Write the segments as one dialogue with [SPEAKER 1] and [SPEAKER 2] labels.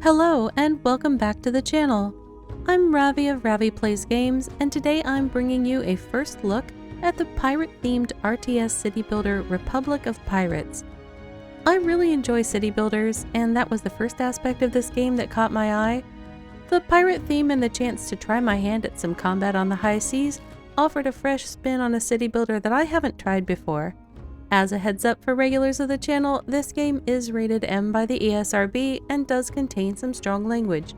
[SPEAKER 1] Hello and welcome back to the channel. I'm Ravvy of Ravvy Plays Games, and today I'm bringing you a first look at the pirate-themed RTS city builder Republic of Pirates. I really enjoy city builders, and that was the first aspect of this game that caught my eye. The pirate theme and the chance to try my hand at some combat on the high seas offered a fresh spin on a city builder that I haven't tried before. As a heads up for regulars of the channel, this game is rated M by the ESRB and does contain some strong language.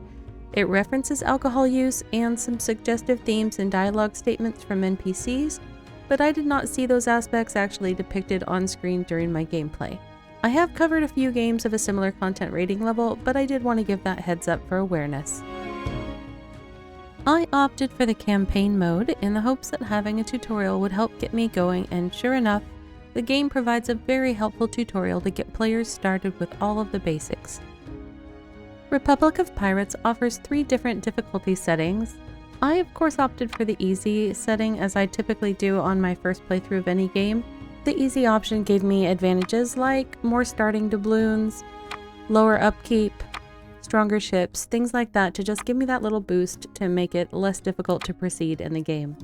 [SPEAKER 1] It references alcohol use and some suggestive themes and dialogue statements from NPCs, but I did not see those aspects actually depicted on screen during my gameplay. I have covered a few games of a similar content rating level, but I did want to give that heads up for awareness. I opted for the campaign mode in the hopes that having a tutorial would help get me going, and sure enough, the game provides a very helpful tutorial to get players started with all of the basics. Republic of Pirates offers 3 different difficulty settings. I of course opted for the easy setting, as I typically do on my first playthrough of any game. The easy option gave me advantages like more starting doubloons, lower upkeep, stronger ships, things like that to just give me that little boost to make it less difficult to proceed in the game.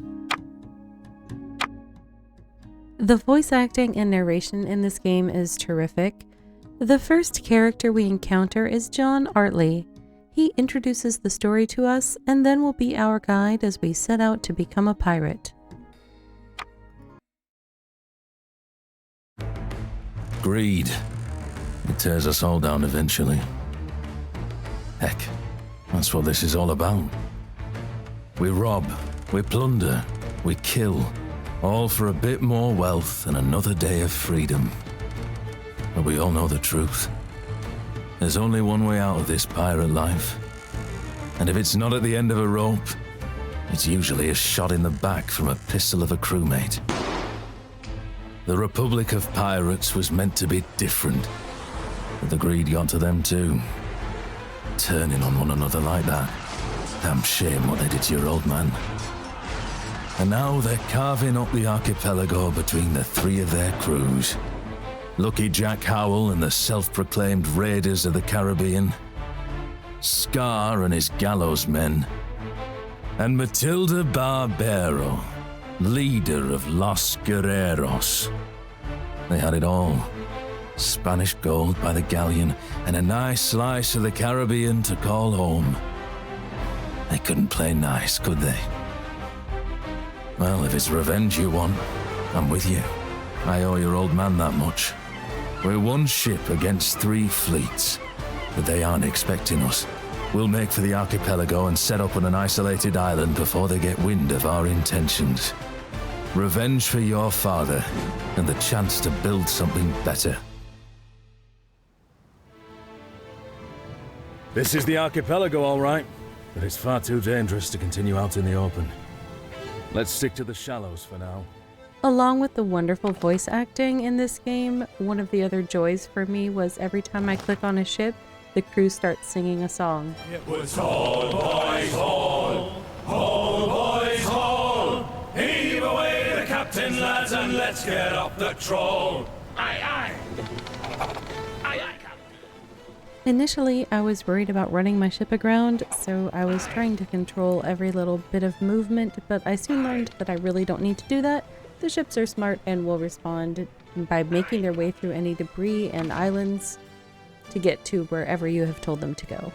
[SPEAKER 1] The voice acting and narration in this game is terrific. The first character we encounter is John Artley. He introduces the story to us and then will be our guide as we set out to become a pirate.
[SPEAKER 2] Greed. It tears us all down eventually. Heck, that's what this is all about. We rob, we plunder, we kill. All for a bit more wealth and another day of freedom. But we all know the truth. There's only one way out of this pirate life. And if it's not at the end of a rope, it's usually a shot in the back from a pistol of a crewmate. The Republic of Pirates was meant to be different, but the greed got to them too. Turning on one another like that. Damn shame what they did to your old man. And now they're carving up the archipelago between the 3 of their crews. Lucky Jack Howell and the self-proclaimed Raiders of the Caribbean. Scar and his gallows men. And Matilda Barbero, leader of Los Guerreros. They had it all. Spanish gold by the galleon and a nice slice of the Caribbean to call home. They couldn't play nice, could they? Well, if it's revenge you want, I'm with you. I owe your old man that much. We're 1 ship against 3 fleets, but they aren't expecting us. We'll make for the archipelago and set up on an isolated island before they get wind of our intentions. Revenge for your father, and the chance to build something better.
[SPEAKER 3] This is the archipelago, all right, but it's far too dangerous to continue out in the open. Let's stick to the shallows for now.
[SPEAKER 1] Along with the wonderful voice acting in this game, one of the other joys for me was every time I click on a ship, the crew starts singing a song.
[SPEAKER 4] It was haul, boys, haul! Haul, boys, haul! Heave away the captain, lads, and let's get up the troll! Aye, aye! Aye, aye, Captain!
[SPEAKER 1] Initially, I was worried about running my ship aground, so I was trying to control every little bit of movement, but I soon learned that I really don't need to do that. The ships are smart and will respond by making their way through any debris and islands to get to wherever you have told them to go.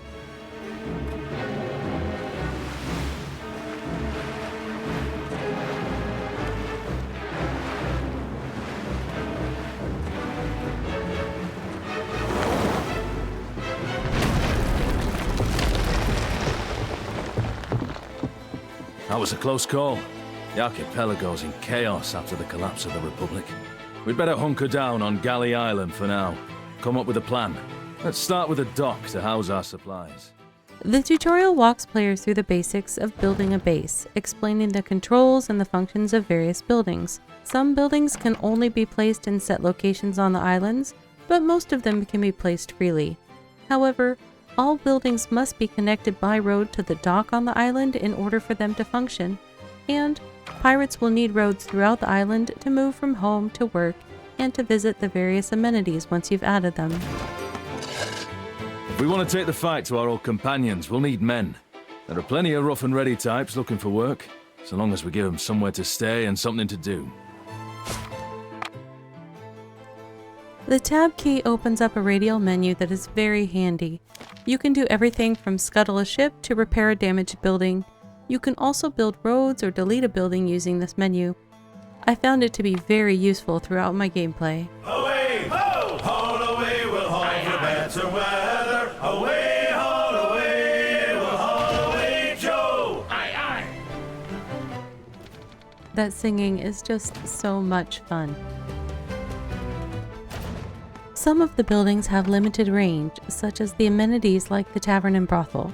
[SPEAKER 3] That was a close call. The archipelago's in chaos after the collapse of the Republic. We'd better hunker down on Galley Island for now. Come up with a plan. Let's start with a dock to house our supplies.
[SPEAKER 1] The tutorial walks players through the basics of building a base, explaining the controls and the functions of various buildings. Some buildings can only be placed in set locations on the islands, but most of them can be placed freely. However, all buildings must be connected by road to the dock on the island in order for them to function, and pirates will need roads throughout the island to move from home to work and to visit the various amenities once you've added them.
[SPEAKER 3] If we want to take the fight to our old companions, we'll need men. There are plenty of rough and ready types looking for work, so long as we give them somewhere to stay and something to do.
[SPEAKER 1] The tab key opens up a radial menu that is very handy. You can do everything from scuttle a ship to repair a damaged building. You can also build roads or delete a building using this menu. I found it to be very useful throughout my gameplay.
[SPEAKER 4] Away, ho! Haul away, we'll haul for better weather. Away, haul away, we'll haul away, Joe! Aye, aye!
[SPEAKER 1] That singing is just so much fun. Some of the buildings have limited range, such as the amenities like the tavern and brothel.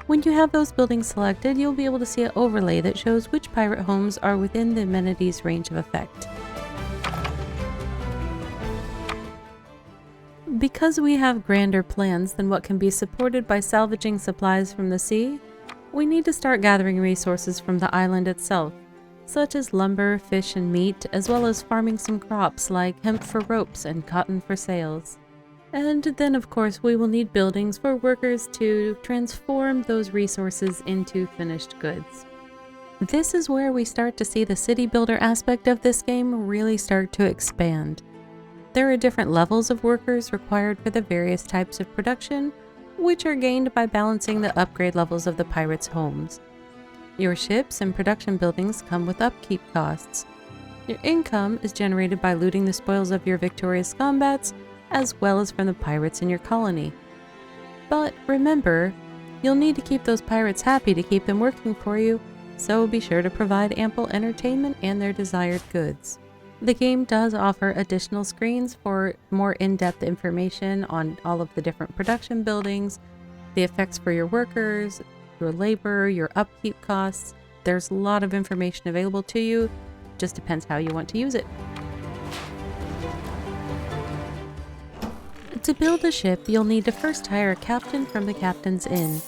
[SPEAKER 1] When you have those buildings selected, you'll be able to see an overlay that shows which pirate homes are within the amenities range of effect. Because we have grander plans than what can be supported by salvaging supplies from the sea, we need to start gathering resources from the island itself, such as lumber, fish, and meat, as well as farming some crops like hemp for ropes and cotton for sails. And then of course we will need buildings for workers to transform those resources into finished goods. This is where we start to see the city builder aspect of this game really start to expand. There are different levels of workers required for the various types of production, which are gained by balancing the upgrade levels of the pirates' homes. Your ships and production buildings come with upkeep costs. Your income is generated by looting the spoils of your victorious combats, as well as from the pirates in your colony. But remember, you'll need to keep those pirates happy to keep them working for you, so be sure to provide ample entertainment and their desired goods. The game does offer additional screens for more in-depth information on all of the different production buildings, the effects for your workers, your labor, your upkeep costs. There's a lot of information available to you, just depends how you want to use it. To build a ship, you'll need to first hire a captain from the Captain's Inn.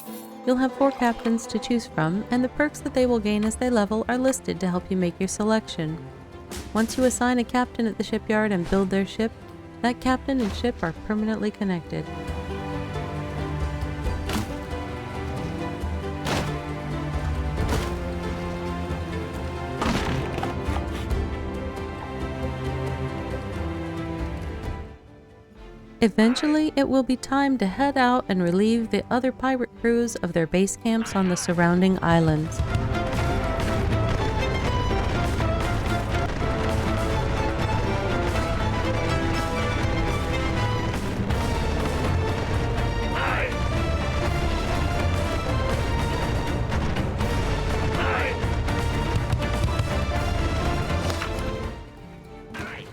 [SPEAKER 1] You'll have 4 captains to choose from, and the perks that they will gain as they level are listed to help you make your selection. Once you assign a captain at the shipyard and build their ship, that captain and ship are permanently connected. Eventually, it will be time to head out and relieve the other pirate crews of their base camps on the surrounding islands.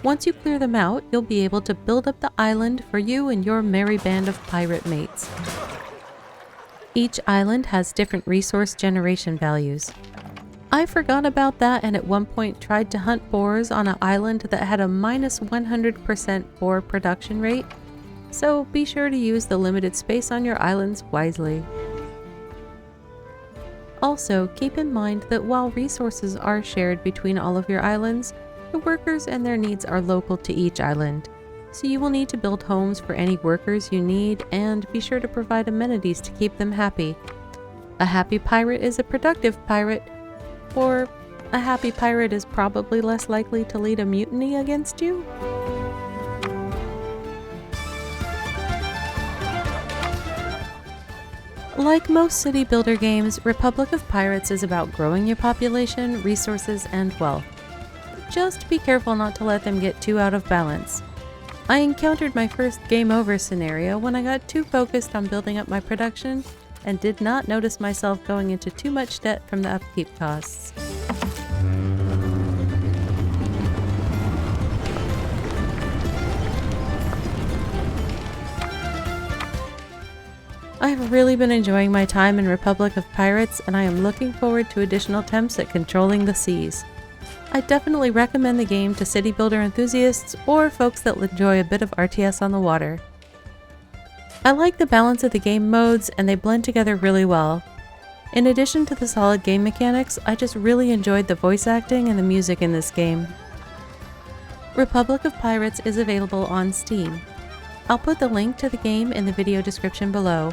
[SPEAKER 1] Once you clear them out, you'll be able to build up the island for you and your merry band of pirate mates. Each island has different resource generation values. I forgot about that and at one point tried to hunt boars on an island that had a minus 100% boar production rate, so be sure to use the limited space on your islands wisely. Also, keep in mind that while resources are shared between all of your islands, the workers and their needs are local to each island, so you will need to build homes for any workers you need and be sure to provide amenities to keep them happy. A happy pirate is a productive pirate, or a happy pirate is probably less likely to lead a mutiny against you. Like most city builder games, Republic of Pirates is about growing your population, resources, and wealth. Just be careful not to let them get too out of balance. I encountered my first game over scenario when I got too focused on building up my production and did not notice myself going into too much debt from the upkeep costs. I have really been enjoying my time in Republic of Pirates, and I am looking forward to additional attempts at controlling the seas. I definitely recommend the game to city builder enthusiasts or folks that enjoy a bit of RTS on the water. I like the balance of the game modes and they blend together really well. In addition to the solid game mechanics, I just really enjoyed the voice acting and the music in this game. Republic of Pirates is available on Steam. I'll put the link to the game in the video description below.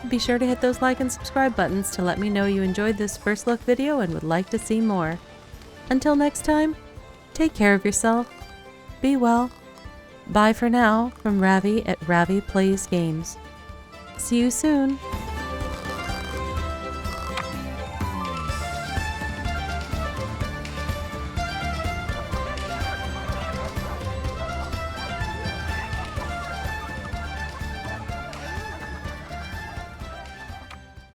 [SPEAKER 1] Be sure to hit those like and subscribe buttons to let me know you enjoyed this first look video and would like to see more. Until next time, take care of yourself, be well, bye for now from Ravvy at Ravvy Plays Games. See you soon!